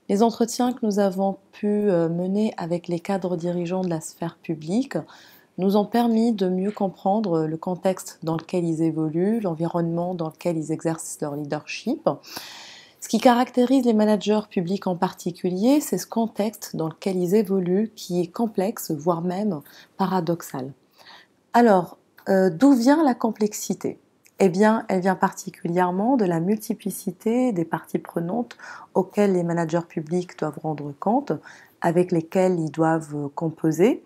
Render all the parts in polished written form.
Les entretiens que nous avons pu mener avec les cadres dirigeants de la sphère publique nous ont permis de mieux comprendre le contexte dans lequel ils évoluent, l'environnement dans lequel ils exercent leur leadership. Ce qui caractérise les managers publics en particulier, c'est ce contexte dans lequel ils évoluent qui est complexe, voire même paradoxal. Alors, d'où vient la complexité? Eh bien, elle vient particulièrement de la multiplicité des parties prenantes auxquelles les managers publics doivent rendre compte, avec lesquelles ils doivent composer,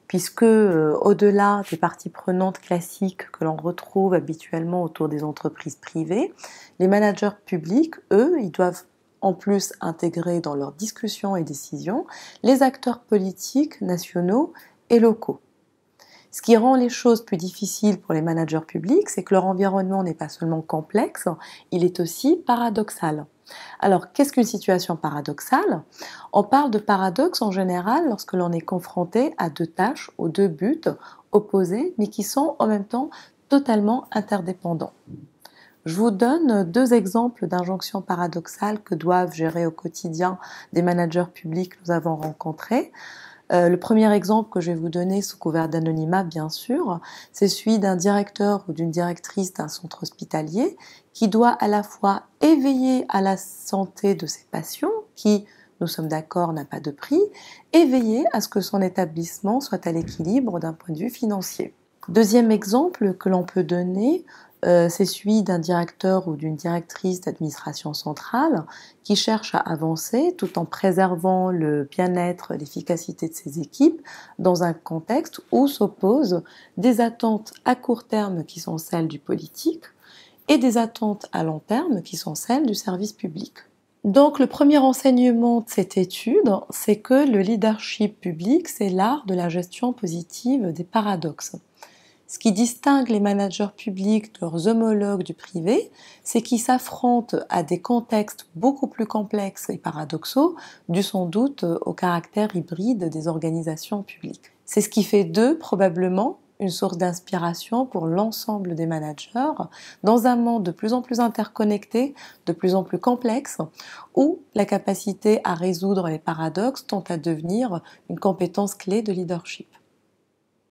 puisque au-delà des parties prenantes classiques que l'on retrouve habituellement autour des entreprises privées, les managers publics, eux, ils doivent en plus intégrer dans leurs discussions et décisions les acteurs politiques nationaux et locaux. Ce qui rend les choses plus difficiles pour les managers publics, c'est que leur environnement n'est pas seulement complexe, il est aussi paradoxal. Alors, qu'est-ce qu'une situation paradoxale? On parle de paradoxe en général lorsque l'on est confronté à deux tâches ou deux buts opposés, mais qui sont en même temps totalement interdépendants. Je vous donne deux exemples d'injonctions paradoxales que doivent gérer au quotidien des managers publics que nous avons rencontrés. Le premier exemple que je vais vous donner sous couvert d'anonymat, bien sûr, c'est celui d'un directeur ou d'une directrice d'un centre hospitalier qui doit à la fois éveiller à la santé de ses patients, qui, nous sommes d'accord, n'a pas de prix, et veiller à ce que son établissement soit à l'équilibre d'un point de vue financier. Deuxième exemple que l'on peut donner, c'est celui d'un directeur ou d'une directrice d'administration centrale qui cherche à avancer tout en préservant le bien-être, l'efficacité de ses équipes dans un contexte où s'opposent des attentes à court terme qui sont celles du politique et des attentes à long terme qui sont celles du service public. Donc le premier enseignement de cette étude, c'est que le leadership public, c'est l'art de la gestion positive des paradoxes. Ce qui distingue les managers publics de leurs homologues du privé, c'est qu'ils s'affrontent à des contextes beaucoup plus complexes et paradoxaux, dû sans doute au caractère hybride des organisations publiques. C'est ce qui fait d'eux probablement une source d'inspiration pour l'ensemble des managers dans un monde de plus en plus interconnecté, de plus en plus complexe, où la capacité à résoudre les paradoxes tend à devenir une compétence clé de leadership.